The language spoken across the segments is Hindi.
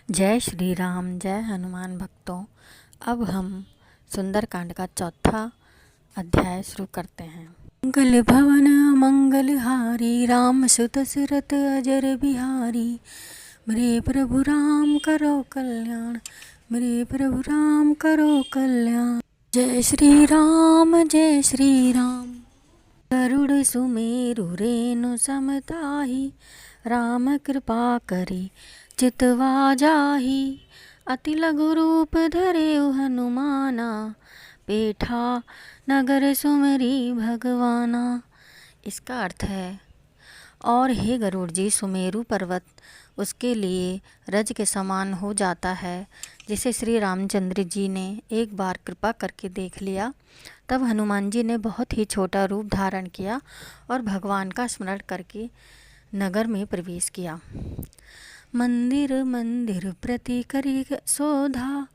जय श्री राम, जय हनुमान भक्तों। अब हम सुंदरकांड का चौथा अध्याय शुरू करते हैं। मंगल भवन मंगल हारी, राम सुत सिरत अजर बिहारी। मेरे प्रभु राम करो कल्याण, मेरे प्रभु राम करो कल्याण। जय श्री राम, जय श्री राम। गरुड़ सुमेरु रेणु समताही, राम कृपा करी चितवा जाही। अति लघु रूप धरे हनुमाना, पेठा नगर सुमरी भगवाना। इसका अर्थ है, और हे गरुड़ जी, सुमेरु पर्वत उसके लिए रज के समान हो जाता है जिसे श्री रामचंद्र जी ने एक बार कृपा करके देख लिया। तब हनुमान जी ने बहुत ही छोटा रूप धारण किया और भगवान का स्मरण करके नगर में प्रवेश किया। मंदिर मंदिर प्रति करी शोधा,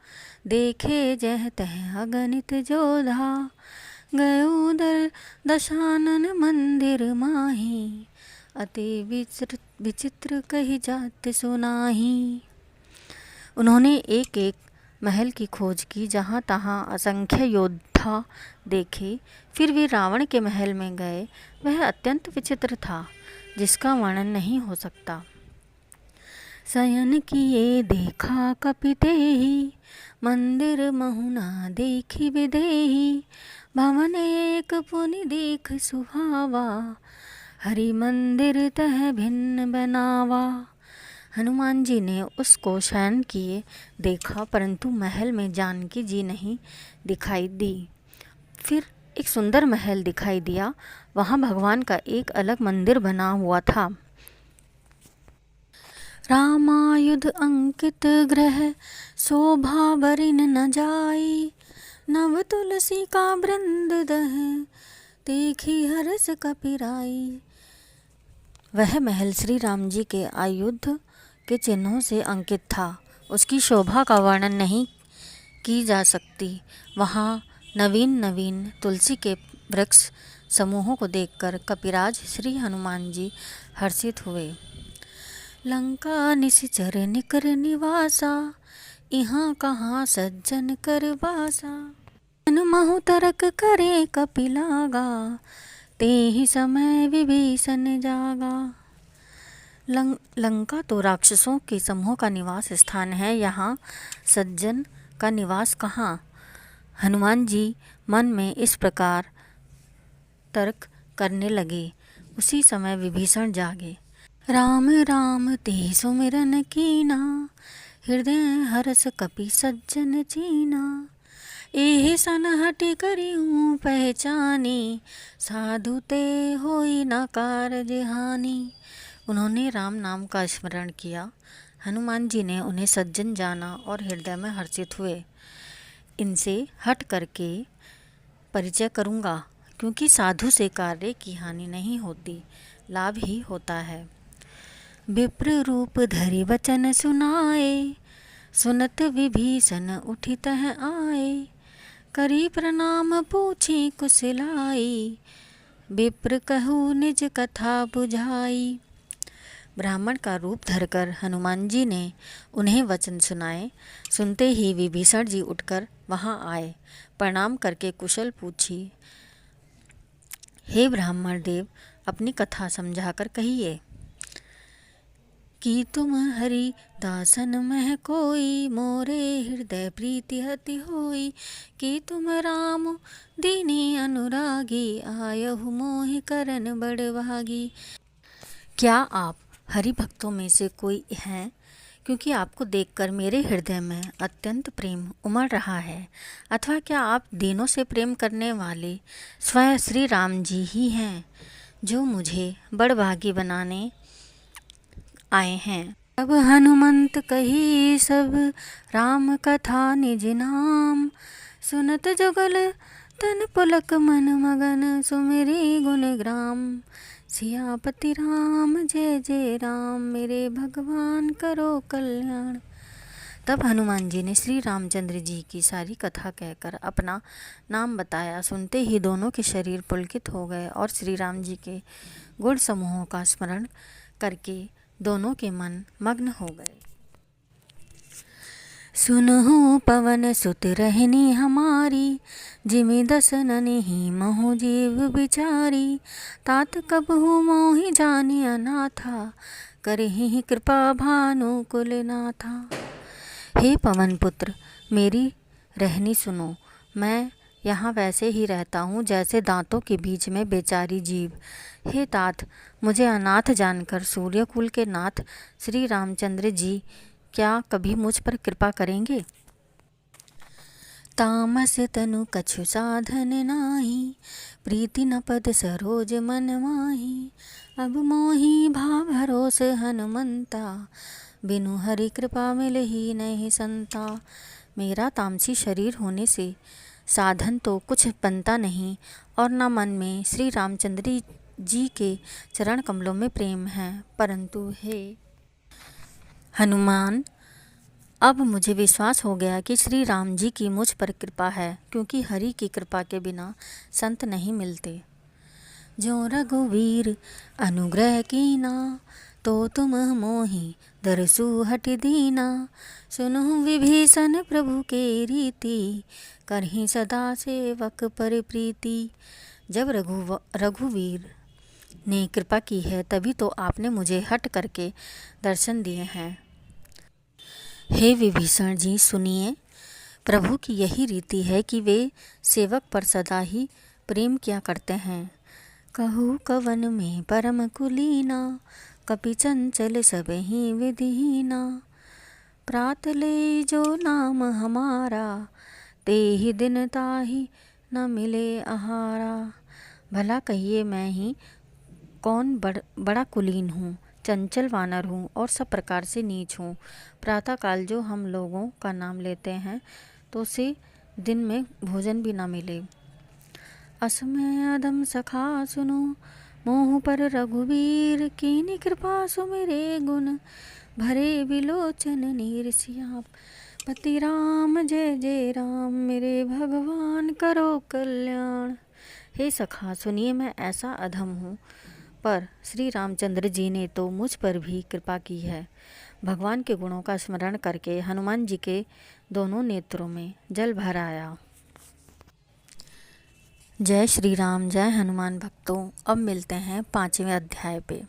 देखे जह तह अगणित जोधा। गयो दशानन मंदिर माही, अति विचित्र कही जात सुनाही। उन्होंने एक एक महल की खोज की, जहाँ तहाँ असंख्य योद्धा देखे। फिर वे रावण के महल में गए। वह अत्यंत विचित्र था, जिसका वर्णन नहीं हो सकता। शयन किए देखा कपितेहि, मंदिर महुना देखी विदेही। भवन एक पुनि देख सुहावा, हरि मंदिर तह भिन्न बनावा। हनुमान जी ने उसको शयन किए देखा, परंतु महल में जानकी जी नहीं दिखाई दी। फिर एक सुंदर महल दिखाई दिया। वहाँ भगवान का एक अलग मंदिर बना हुआ था। रामायुध अंकित ग्रह, शोभा बरिन न जाई। नव तुलसी का वृंद दह, देखी हर्ष कपिराई। वह महल श्री राम जी के आयुध के चिन्हों से अंकित था। उसकी शोभा का वर्णन नहीं की जा सकती। वहाँ नवीन नवीन तुलसी के वृक्ष समूहों को देखकर कपिराज श्री हनुमान जी हर्षित हुए। लंका निशिचर निकर निवासा, यहाँ कहाँ सज्जन कर वासा। महु तरक करे कपिलागा, ते ही समय विभीषण जागा। लंका तो राक्षसों के समूह का निवास स्थान है, यहाँ सज्जन का निवास कहाँ। हनुमान जी मन में इस प्रकार तर्क करने लगे। उसी समय विभीषण जागे। राम राम ते सुमिरन कीना, हृदय हर्ष कपि सज्जन चीना। एहि सन हटि करिहूँ पहचानी, साधु ते होई न कारज हानि। उन्होंने राम नाम का स्मरण किया। हनुमान जी ने उन्हें सज्जन जाना और हृदय में हर्षित हुए। इनसे हट करके परिचय करूँगा, क्योंकि साधु से कार्य की हानि नहीं होती, लाभ ही होता है। विप्र रूप धरि वचन सुनाए, सुनत विभीषण उठि तह आए। करी प्रणाम पूछी कुशलाई, विप्र कहू निज कथा बुझाई। ब्राह्मण का रूप धरकर हनुमान जी ने उन्हें वचन सुनाए। सुनते ही विभीषण जी उठकर वहां आए। प्रणाम करके कुशल पूछी। हे ब्राह्मण देव, अपनी कथा समझाकर कहिए कि तुम हरि दासन मह कोई, मोरे हृदय प्रीति हति होई। कि तुम राम दीनी अनुरागी, आयहु मोहि करन बड़ भागी। क्या आप हरि भक्तों में से कोई हैं? क्योंकि आपको देखकर मेरे हृदय में अत्यंत प्रेम उमड़ रहा है। अथवा क्या आप दीनों से प्रेम करने वाले स्वयं श्री राम जी ही हैं, जो मुझे बड़भागी बनाने आए हैं। अब हनुमंत कही सब राम कथा निज नाम, सुनत जुगल तन पुलक मन मगन, सुमिरी गुण ग्राम। सियापति राम जय जय राम, मेरे भगवान करो कल्याण। तब हनुमान जी ने श्री रामचंद्र जी की सारी कथा कहकर अपना नाम बताया। सुनते ही दोनों के शरीर पुलकित हो गए और श्री राम जी के गुण समूहों का स्मरण करके दोनों के मन मग्न हो गए। सुनहु पवन सुत रहनी हमारी, जिमि दस ननहि महु जीव बिचारी। तात कबहु मोहि जानि अनाथा, करहिं कृपा भानु कुलनाथा। हे पवन पुत्र, मेरी रहनी सुनो। मैं यहाँ वैसे ही रहता हूँ जैसे दांतों के बीच में बेचारी जीव। हे तात, मुझे अनाथ जानकर सूर्यकुल के नाथ श्री रामचंद्र जी क्या कभी मुझ पर कृपा करेंगे? तामस तनु कछु साधन नाही, प्रीति न पद सरोज मन माही। अब मोहि भा भरोस हनुमंता, बिनु हरि कृपा मिलहि नहीं संता। मेरा तामसी शरीर होने से साधन तो कुछ बनता नहीं और न मन में श्री रामचंद्र जी के चरण कमलों में प्रेम है। परंतु हे हनुमान, अब मुझे विश्वास हो गया कि श्री राम जी की मुझ पर कृपा है, क्योंकि हरि की कृपा के बिना संत नहीं मिलते। जो रघुवीर अनुग्रह कीना, तो तुम मोहि दरसु हट दीना। सुनहु विभीषण प्रभु के रीति, करहिं सदा सेवक पर प्रीति। जब रघुवीर ने कृपा की है तभी तो आपने मुझे हट करके दर्शन दिए हैं। हे विभीषण जी, सुनिए, प्रभु की यही रीति है कि वे सेवक पर सदा ही प्रेम किया करते हैं। कहु कवन में परम कुलीना, कपि चंचल सबहि विधिहीना। प्रात ले जो नाम हमारा, तेहि दिन ताहि न मिले आहारा। भला कहिए, मैं ही कौन बड़ा कुलीन हूँ, चंचल वानर हूँ और सब प्रकार से नीच हूँ। प्रातःकाल जो हम लोगों का नाम लेते हैं तो उसे दिन में भोजन भी ना मिले। असमय अधम सखा सुनो, मोह पर रघुवीर। कीनी कृपा सुमिरे गुण, भरे विलोचन नीर सियाप। पति राम जय जय राम, मेरे भगवान करो कल्याण। हे सखा, सुनिए, मैं ऐसा अधम हूँ, पर श्री रामचंद्र जी ने तो मुझ पर भी कृपा की है। भगवान के गुणों का स्मरण करके हनुमान जी के दोनों नेत्रों में जल भर आया। जय श्री राम, जय हनुमान भक्तों। अब मिलते हैं 5वें अध्याय पे।